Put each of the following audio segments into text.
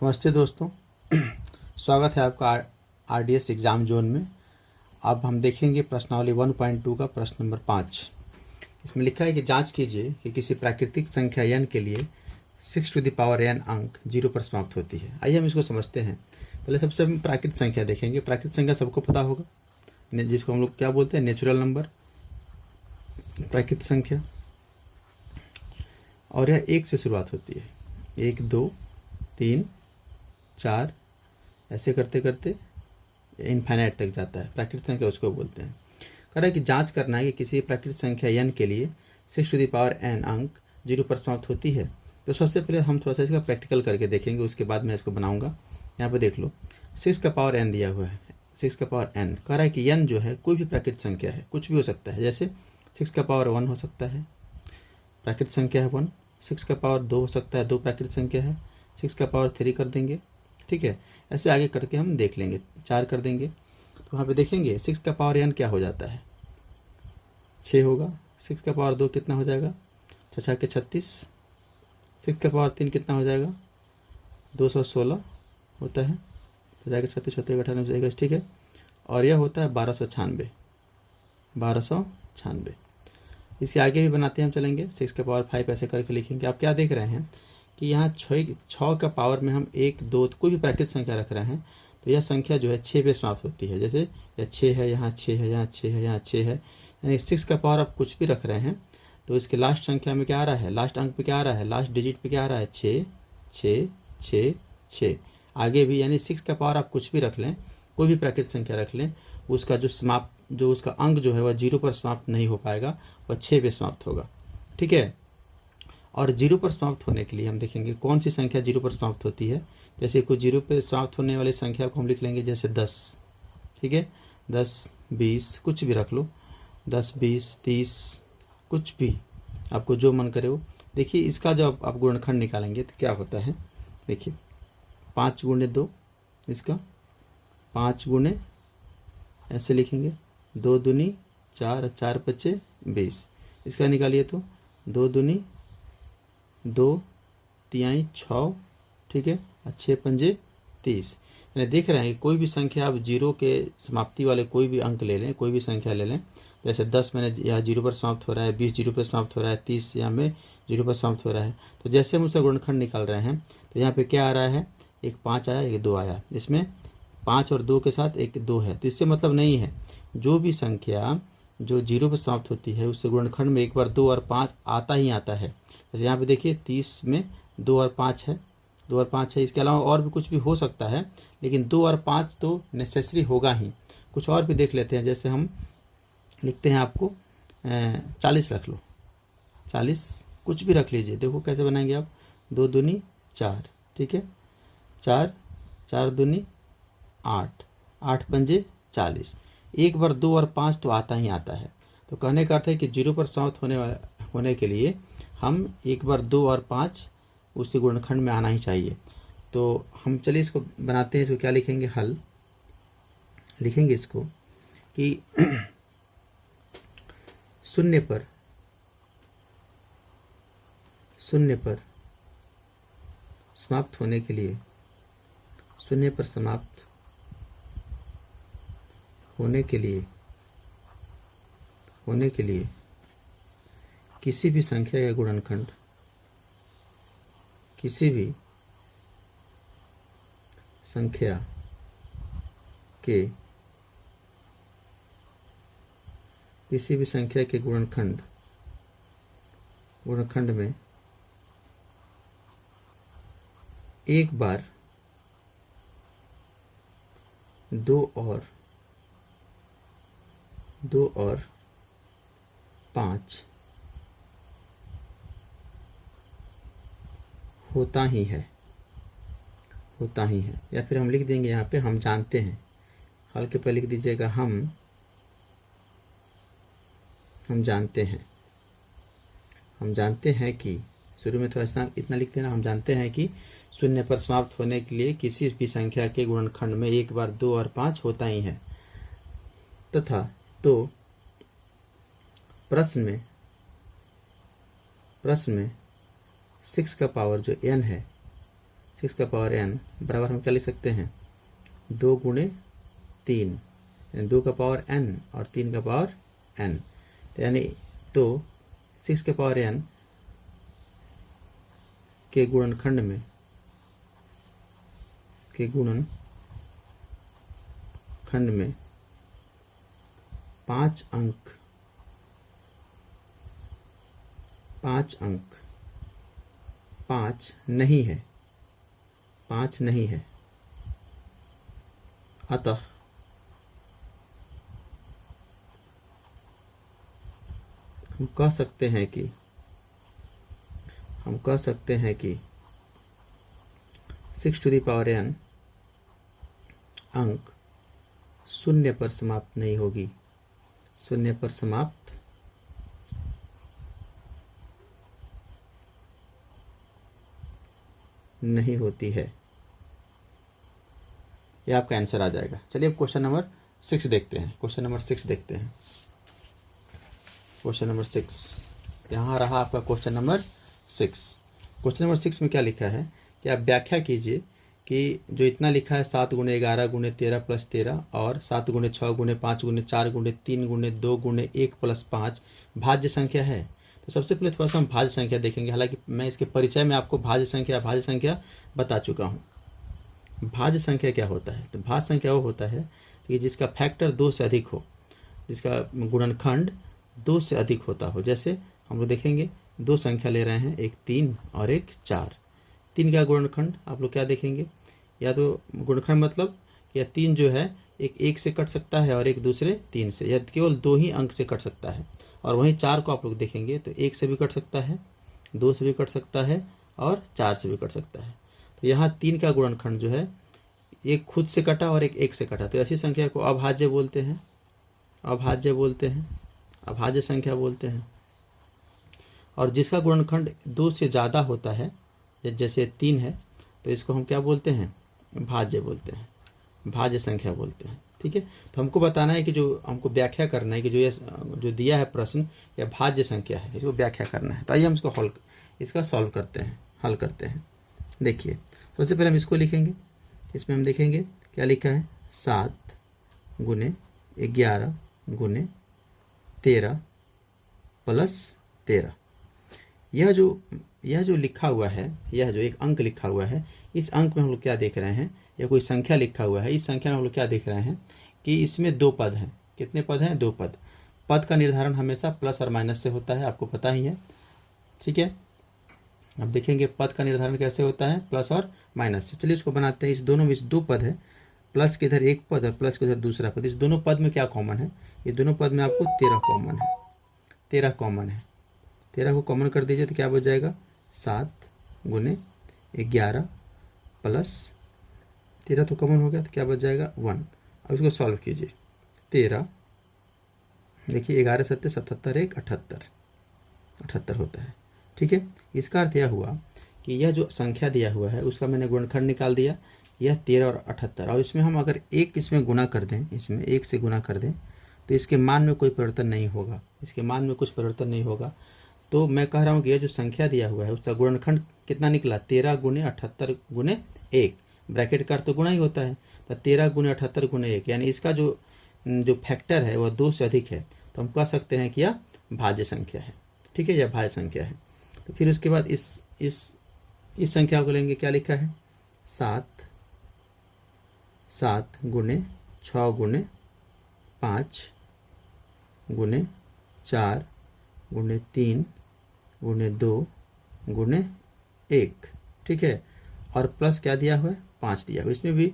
नमस्ते दोस्तों। स्वागत है आपका आरडीएस एग्ज़ाम जोन में। अब हम देखेंगे प्रश्नावली 1.2 का प्रश्न नंबर 5। इसमें लिखा है कि जांच कीजिए कि किसी प्राकृतिक संख्या n के लिए 6 टू द पावर n अंक 0 पर समाप्त होती है। आइए हम इसको समझते हैं। पहले सबसे हम प्राकृतिक संख्या देखेंगे। प्राकृतिक संख्या सबको पता होगा, जिसको हम लोग क्या बोलते हैं, नेचुरल नंबर, प्राकृतिक संख्या। और यह 1 से शुरुआत होती है। 1 2 3 4 ऐसे करते करते इनफाइनाइट तक जाता है। प्राकृतिक संख्या उसको बोलते हैं। कह रहा है कि जांच करना है कि किसी प्राकृतिक संख्या n के लिए 6 टू द पावर n अंक 0 पर समाप्त होती है। तो सबसे पहले हम थोड़ा सा इसका प्रैक्टिकल करके देखेंगे, उसके बाद मैं इसको बनाऊंगा। यहाँ पे देख लो, 6 का पावर n दिया हुआ है। 6 का पावर n कह रहा है कि n जो है कोई भी प्राकृतिक संख्या है, कुछ भी हो सकता है। जैसे 6 का पावर 1 हो सकता है, प्राकृतिक संख्या है 1। 6 का पावर 2 हो सकता है, 2 प्राकृतिक संख्या है। 6 का पावर 3 कर देंगे, ठीक है। ऐसे आगे करके हम देख लेंगे, 4 कर देंगे। तो वहाँ पे देखेंगे 6 का पावर n क्या हो जाता है, 6 होगा। 6 का पावर 2 कितना हो जाएगा, 6 के 36। 6 का पावर 3 कितना हो जाएगा, 216 होता है। 6 के 36, 36 98, ठीक है। और यह होता है 1296। 1296। इससे आगे भी बनाते हैं हम, चलेंगे। 6 का पावर 5 ऐसे करके लिखेंगे। आप क्या देख रहे हैं कि यहाँ 6 का पावर में हम 1 2 कोई भी प्राकृतिक संख्या रख रहे हैं, तो यह संख्या जो है 6 पे समाप्त होती है। जैसे यह 6 है, यहाँ 6 है, यहाँ 6 है, यहाँ 6 है। यानी 6 का पावर आप कुछ भी रख रहे हैं तो इसके लास्ट संख्या में क्या आ रहा है, लास्ट अंक पे क्या आ रहा है, लास्ट डिजिट पे क्या आ रहा है, 6 6 6 6। आगे भी यानी 6 का पावर आप कुछ भी रख लें, कोई भी प्राकृतिक संख्या रख लें, उसका जो उसका अंक जो है वह 0 पर समाप्त नहीं हो पाएगा, वह 6 पे समाप्त होगा, ठीक है। और 0 पर समाप्त होने के लिए हम देखेंगे कौन सी संख्या 0 पर समाप्त होती है। जैसे कोई 0 पर समाप्त होने वाली संख्या को हम लिख लेंगे, जैसे 10, ठीक है। 10 20 कुछ भी रख लो, 10 20 30 कुछ भी आपको जो मन करे वो। देखिए इसका जब आप गुणनखंड निकालेंगे तो क्या होता है, देखिए 5 गुणे 2, इसका 5 गुणे ऐसे लिखेंगे, 2 दूनी 4, 4 पचे 20। इसका निकालिए तो 2 दूनी 2 तिहाई 6, ठीक है। 6 पंजे 30। यानी देख रहे हैं कि कोई भी संख्या आप 0 के समाप्ति वाले कोई भी अंक ले लें, कोई भी संख्या ले लें। जैसे 10 मैंने यहाँ 0 पर समाप्त हो रहा है, 20 0 पर समाप्त हो रहा है, 30 यहाँ में 0 पर समाप्त हो रहा है। तो जैसे हम उसका गुणनखंड निकाल रहे हैं तो यहाँ पे क्या आ रहा है, एक 5 आया, एक 2 आया। इसमें 5 और 2 के साथ एक 2 है, तो इससे मतलब नहीं है जो भी संख्या जो 0 पर समाप्त होती है उससे गुणनखंड में एक बार 2 और 5 आता ही आता है। जैसे यहाँ पे देखिए 30 में 2 और 5 है, 2 और 5 है। इसके अलावा और भी कुछ भी हो सकता है, लेकिन 2 और 5 तो नेसेसरी होगा ही। कुछ और भी देख लेते हैं। जैसे हम लिखते हैं, आपको 40 रख लो, 40 कुछ भी रख लीजिए। देखो कैसे बनाएंगे आप, 2 दूनी 4, ठीक है। 4 4 दूनी 8, 8 पंजे 40। एक बार 2 और 5 तो आता ही आता है। तो कहने का अर्थ है कि 0 पर समाप्त होने के लिए हम एक बार 2 और 5 उसके गुणनखंड में आना ही चाहिए। तो हम चलिए इसको बनाते हैं। इसको क्या लिखेंगे, हल लिखेंगे इसको कि शून्य पर समाप्त होने के लिए, शून्य पर समाप्त होने के लिए किसी भी संख्या का गुणनखंड, किसी भी संख्या के गुणनखंड में एक बार 2 और 5 होता ही है। या फिर हम लिख देंगे यहाँ पे, हम जानते हैं। हल के पहले लिख दीजिएगा हम जानते हैं कि, शुरू में थोड़ा इतना लिख देना, हम जानते हैं कि शून्य पर समाप्त होने के लिए किसी भी संख्या के गुणनखंड में एक बार 2 और 5 होता ही है तथा तो प्रश्न में 6 का पावर जो n है, 6 का पावर n बराबर हम क्या लिख सकते हैं 2 गुणे 3, 2 का पावर n और 3 का पावर n, यानी तो 6 के पावर n के गुणनखंड में 5 अंक 5 नहीं है, 5 नहीं है। अतः हम कह सकते हैं कि 6 टू द पावर n अंक शून्य पर समाप्त नहीं होगी, शून्य पर समाप्त नहीं होती है। यह आपका आंसर आ जाएगा। चलिए अब क्वेश्चन नंबर 6 देखते हैं। क्वेश्चन नंबर 6 यहाँ रहा आपका क्वेश्चन नंबर 6। क्वेश्चन नंबर 6 में क्या लिखा है कि आप व्याख्या कीजिए कि जो इतना लिखा है 7 गुणे 11 गुणे 13 प्लस 13 और 7 गुणे 6 गुणे 5 गुणे 4 गुणे 3 गुणे 2 गुणे 1 प्लस 5 भाज्य संख्या है। तो सबसे पहले थोड़ा सा हम भाज्य संख्या देखेंगे। हालांकि मैं इसके परिचय में आपको भाज्य संख्या बता चुका हूँ। भाज्य संख्या क्या होता है? तो भाज्य संख्या वो होता है कि जिसका फैक्टर 2 से अधिक हो, जिसका गुणनखंड 2 से अधिक होता हो। जैसे हम लोग देखेंगे 2 संख्या ले रहे हैं, एक 3 और एक 4। 3 का गुणनखंड आप लोग क्या देखेंगे, या तो गुणनखंड मतलब या 3 जो है एक 1 से कट सकता है और एक दूसरे 3 से, या केवल 2 ही अंक से कट सकता है। और वहीं 4 को आप लोग देखेंगे तो 1 से भी कट सकता है, 2 से भी कट सकता है और 4 से भी कट सकता है। तो यहाँ 3 का गुणनखंड जो है एक खुद से कटा और एक 1 से कटा, तो ऐसी संख्या को अभाज्य बोलते हैं, अभाज्य संख्या बोलते हैं। और जिसका गुणनखंड 2 से ज़्यादा होता है, जैसे 3 है, तो इसको हम क्या बोलते हैं, भाज्य बोलते हैं, भाज्य संख्या बोलते हैं। ठीक है, तो हमको बताना है कि जो हमको व्याख्या करना है कि जो दिया है प्रश्न या भाज्य संख्या है, इसको व्याख्या करना है। तो आइए हम इसका सॉल्व करते हैं, हल करते हैं। देखिए सबसे पहले हम इसको लिखेंगे। इसमें हम देखेंगे क्या लिखा है, 7 गुणे 11 गुणे 13 प्लस 13। यह जो लिखा हुआ है, यह जो एक अंक लिखा हुआ है, इस अंक में हम लोग क्या देख रहे हैं, या कोई संख्या लिखा हुआ है, इस संख्या में हम लोग क्या देख रहे हैं कि इसमें 2 पद हैं। कितने पद हैं? 2 पद। पद का निर्धारण हमेशा प्लस और माइनस से होता है, आपको पता ही है। ठीक है, अब देखेंगे पद का निर्धारण कैसे होता है, प्लस और माइनस से। चलिए इसको बनाते हैं। इस दोनों में 2 पद है, प्लस के इधर एक पद और प्लस के इधर दूसरा पद। इस दोनों पद में क्या कॉमन है, ये दोनों पद में आपको 13 कॉमन है, 13 कॉमन है। 13 को कॉमन कर दीजिए तो क्या बच जाएगा, 7 गुणे 11 प्लस 13 तो कॉमन हो गया, तो क्या बच जाएगा 1। अब इसको सॉल्व कीजिए। 13 देखिए 11 7 77 1 78 होता है। ठीक है, इसका अर्थ यह हुआ कि यह जो संख्या दिया हुआ है उसका मैंने गुणनखंड निकाल दिया, यह 13 और 78। और इसमें हम अगर इसमें गुना कर दें, इसमें 1 से गुना कर दें, तो इसके मान में कोई परिवर्तन नहीं होगा, इसके मान में कुछ परिवर्तन नहीं होगा। तो मैं कह रहा हूँ कि यह जो संख्या दिया हुआ है उसका गुणनखंड कितना निकला, 13 गुणे 78 गुणे 1। ब्रैकेट का अर्थ तो गुणा ही होता है, तो 13 गुणे 78 गुणे 1, यानी इसका जो फैक्टर है वह 2 से अधिक है। तो हम कह सकते हैं कि यह भाज्य संख्या है। ठीक है, यह भाज्य संख्या है। तो फिर उसके बाद इस संख्या को लेंगे, क्या लिखा है, 7 गुणे 6 गुणे 5 गुणे 4 गुणे 3 गुणे 2 गुणे 1। ठीक है, और प्लस क्या दिया हुआ है, 5 दिया हुआ है। इसमें भी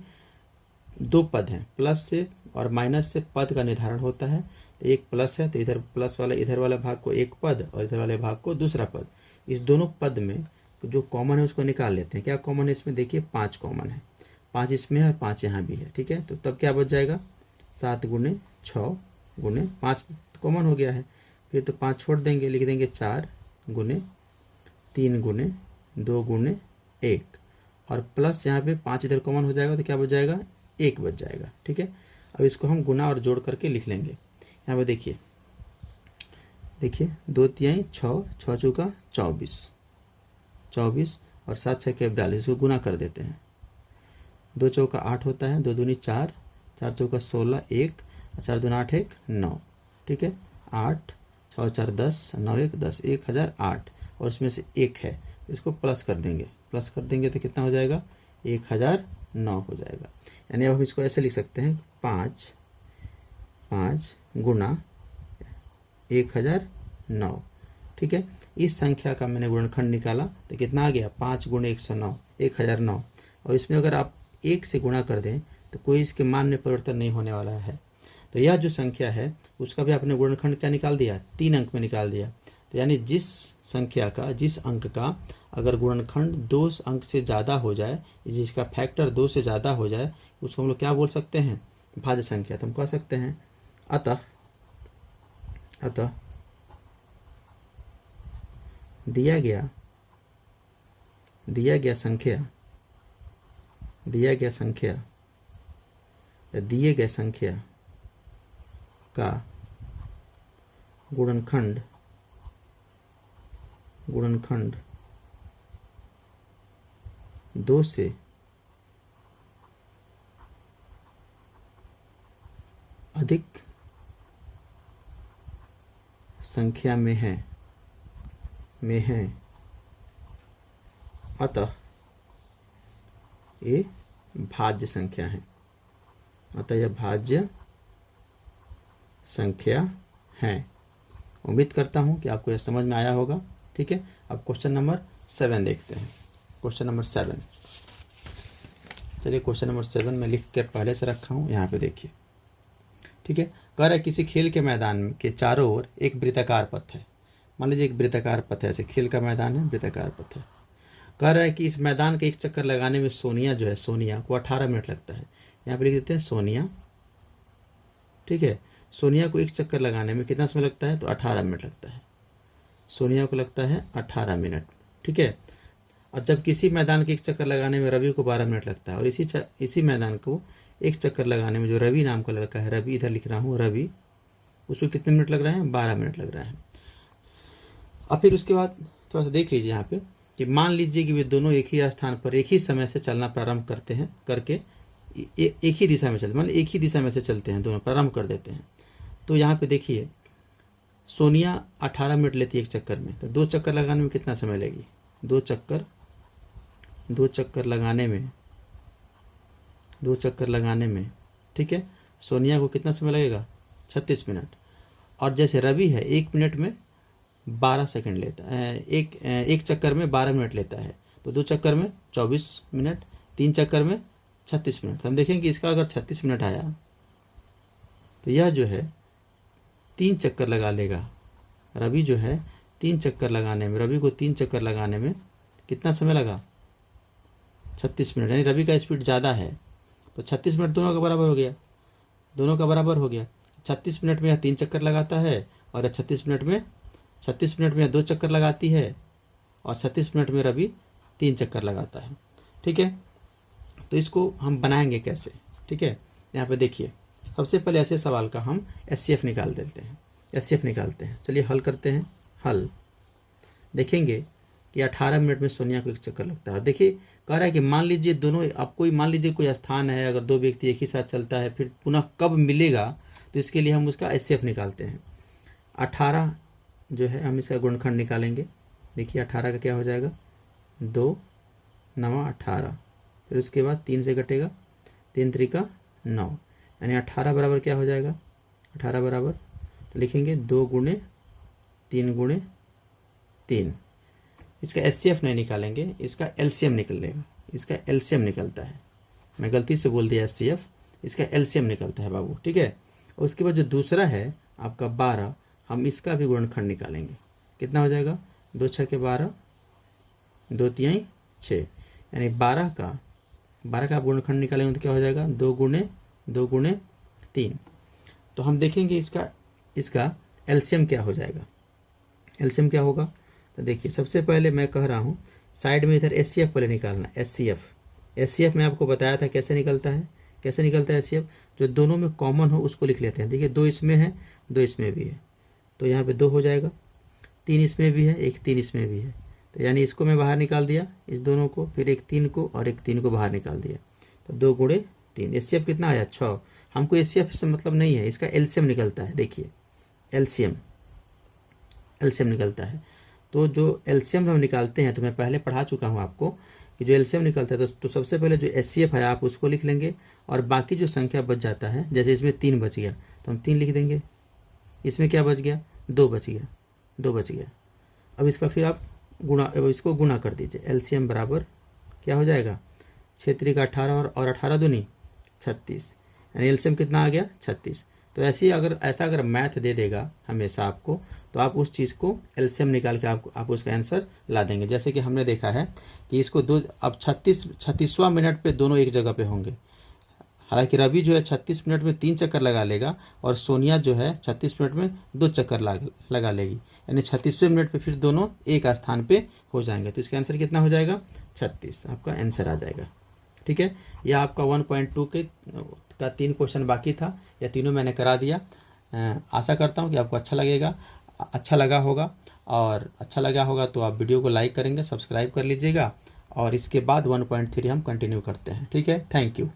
2 पद हैं, प्लस से और माइनस से पद का निर्धारण होता है। एक प्लस है तो इधर प्लस वाला, इधर वाले भाग को एक पद और इधर वाले भाग को दूसरा पद। इस दोनों पद में जो कॉमन है उसको निकाल लेते हैं। क्या कॉमन है इसमें, देखिए 5 कॉमन है, 5 इसमें है और 5 यहाँ भी है। ठीक है, तो तब क्या बच जाएगा, 7 गुणे 6 गुणे 5 कॉमन हो गया है। फिर तो 5 छोड़ देंगे, लिख देंगे 4 गुणे 3 गुणे 2 गुणे 1, और प्लस यहाँ पे 5 इधर कॉमन हो जाएगा तो क्या बच जाएगा, 1 बच जाएगा। ठीक है, अब इसको हम गुना और जोड़ करके लिख लेंगे। यहाँ पे देखिए 2 तिहाई 6, 6 चौका 24, और 7 6 के 42, इसको गुना कर देते हैं। 2 चौका 8 होता है, 2 दूनी 4, 4 चौका 16, 1, 4 दूना 8 1 9, ठीक है। 8 6 4 10, 9 1 10, 1008 और उसमें से 1 है, इसको प्लस कर देंगे। प्लस कर देंगे तो कितना हो जाएगा? 1009 हो जाएगा। यानी अब हम इसको ऐसे लिख सकते हैं 5 5 गुना 1009, ठीक है। इस संख्या का मैंने गुणनखंड निकाला तो कितना आ गया? 5 गुणे 109, 1009। और इसमें अगर आप 1 से गुणा कर दें तो कोई इसके मान में परिवर्तन नहीं होने वाला है। तो यह जो संख्या है उसका भी आपने गुणनखंड क्या निकाल दिया? 3 अंक में निकाल दिया। तो यानी जिस संख्या का, जिस अंक का अगर गुणनखंड 2 अंक से ज़्यादा हो जाए, जिसका फैक्टर 2 से ज़्यादा हो जाए, उसको हम लोग क्या बोल सकते हैं? भाज्य संख्या। तो हम कह सकते हैं अतः दिया गया संख्या दिए गए संख्या का गुणनखंड 2 से अधिक संख्या में है, अतः ये भाज्य संख्या है। अतः यह भाज्य संख्या है। उम्मीद करता हूँ कि आपको यह समझ में आया होगा, ठीक है। अब क्वेश्चन नंबर 7 देखते हैं। क्वेश्चन नंबर 7, चलिए क्वेश्चन नंबर 7 में लिख कर पहले से रखा हूँ, यहाँ पे देखिए, ठीक है। कह रहा है किसी खेल के मैदान के चारों ओर एक वृत्ताकार पथ है। मान लीजिए एक वृत्ताकार पथ है, ऐसे खेल का मैदान है, वृत्ताकार पथ है। कह रहा है कि इस मैदान के एक चक्कर लगाने में सोनिया को 18 मिनट लगता है। यहाँ पे लिख देते हैं सोनिया, ठीक है। सोनिया को एक चक्कर लगाने में कितना समय लगता है? तो 18 मिनट लगता है। सोनिया को लगता है 18 मिनट, ठीक है। और जब किसी मैदान के एक चक्कर लगाने में रवि को 12 मिनट लगता है, और इसी मैदान को एक चक्कर लगाने में जो रवि नाम का लड़का है, रवि इधर लिख रहा हूँ, रवि, उसको कितने मिनट लग रहे हैं? 12 मिनट लग रहा है। और फिर उसके बाद थोड़ा सा देख लीजिए यहाँ पे कि मान लीजिए कि वे दोनों एक ही स्थान पर एक ही समय से चलना प्रारंभ करते हैं, करके एक ही दिशा में चलते, मतलब एक ही दिशा में से चलते हैं, दोनों प्रारंभ कर देते हैं। तो यहाँ पे देखिए सोनिया 18 मिनट लेती है एक चक्कर में, तो 2 चक्कर लगाने में कितना समय लेगी? 2 चक्कर लगाने में, ठीक है, सोनिया को कितना समय लगेगा? 36 मिनट। और जैसे रवि है 1 मिनट में 12 सेकंड लेता है, एक चक्कर में 12 मिनट लेता है, तो 2 चक्कर में 24 मिनट, 3 चक्कर में 36 मिनट। तो हम देखेंगे कि इसका अगर 36 मिनट आया तो यह जो है 3 चक्कर लगा लेगा। रवि जो है 3 चक्कर लगाने में, रवि को 3 चक्कर लगाने में कितना समय लगा? 36 मिनट। यानी रवि का स्पीड ज़्यादा है, तो 36 मिनट दोनों का बराबर हो गया। 36 मिनट में यह 3 चक्कर लगाता है, और 36 मिनट में यह 2 चक्कर लगाती है, और 36 मिनट में रवि 3 चक्कर लगाता है, ठीक है। तो इसको हम बनाएंगे कैसे, ठीक है। यहाँ पे देखिए, सबसे पहले ऐसे सवाल का हम एचसीएफ निकालते हैं। चलिए हल करते हैं। हल देखेंगे कि 18 मिनट में सोनिया को एक चक्कर लगता है। देखिए कह रहा है कि मान लीजिए दोनों, मान लीजिए कोई स्थान है, अगर 2 व्यक्ति एक ही साथ चलता है, फिर पुनः कब मिलेगा, तो इसके लिए हम उसका एचसीएफ निकालते हैं। 18 जो है हम इसका गुणनखंड निकालेंगे। देखिए 18 का क्या हो जाएगा? 2 9 18, फिर उसके बाद 3 से कटेगा, 3 3 9, यानी 18 बराबर क्या हो जाएगा? 18 बराबर तो लिखेंगे 2 गुणे 3 गुणे 3। इसका एचसीएफ नहीं निकालेंगे, इसका एलसीएम निकलेगा। इसका एलसीएम निकलता है, मैं गलती से बोल दिया एचसीएफ, इसका एलसीएम निकलता है बाबू, ठीक है। और उसके बाद जो दूसरा है आपका 12, हम इसका भी गुणनखंड निकालेंगे। कितना हो जाएगा? 2 6 के 12, 2 3 6, यानी 12 का आप गुणनखंड निकालेंगे तो क्या हो जाएगा? 2 गुणे 3। तो हम देखेंगे इसका एलसीएम क्या हो जाएगा। एलसीएम क्या होगा? तो देखिए सबसे पहले मैं कह रहा हूँ साइड में इधर एचसीएफ पहले निकालना। एचसीएफ मैं आपको बताया था कैसे निकलता है एचसीएफ। जो दोनों में कॉमन हो उसको लिख लेते हैं। देखिए 2 इसमें है, 2 इसमें भी है, तो यहाँ पे 2 हो जाएगा। 3 इसमें भी है, 1 3 इसमें भी है, तो यानी इसको मैं बाहर निकाल दिया, इस दोनों को, फिर एक 3 को और एक 3 को बाहर निकाल दिया, तो 2 गुणे 3। एचसीएफ कितना आया 6। हमको एचसीएफ से मतलब नहीं है, इसका एलसीएम निकलता है। देखिए एलसीएम निकलता है। तो जो एलसीएम हम निकालते हैं, तो मैं पहले पढ़ा चुका हूँ आपको कि जो एलसीएम निकलता है तो सबसे पहले जो एचसीएफ है आप उसको लिख लेंगे, और बाकी जो संख्या बच जाता है, जैसे इसमें 3 बच गया तो हम 3 लिख देंगे। इसमें क्या बच गया, 2 बच गया। अब इसका फिर आप अब इसको गुणा कर दीजिए। एलसीएम बराबर क्या हो जाएगा, 6 का 18 और 18 दूनी 36, यानी एलसीएम कितना आ गया 36। तो ऐसी अगर मैथ दे देगा हमेशा आपको, तो आप उस चीज़ को एलसीएम निकाल के आप उसका आंसर ला देंगे। जैसे कि हमने देखा है कि इसको अब 36वां मिनट पे दोनों एक जगह पे होंगे। हालांकि रवि जो है 36 मिनट में 3 चक्कर लगा लेगा, और सोनिया जो है 36 मिनट में 2 चक्कर लगा लेगी, यानी 36वें मिनट पे फिर दोनों एक स्थान पे हो जाएंगे। तो इसका आंसर कितना हो जाएगा, 36 आपका आंसर आ जाएगा। ठीक है, यह आपका 1.2 का 3 क्वेश्चन बाकी था, या तीनों मैंने करा दिया। आशा करता हूँ कि आपको अच्छा लगा होगा, और अच्छा लगा होगा तो आप वीडियो को लाइक करेंगे, सब्सक्राइब कर लीजिएगा, और इसके बाद 1.3 हम कंटिन्यू करते हैं। ठीक है, थैंक यू।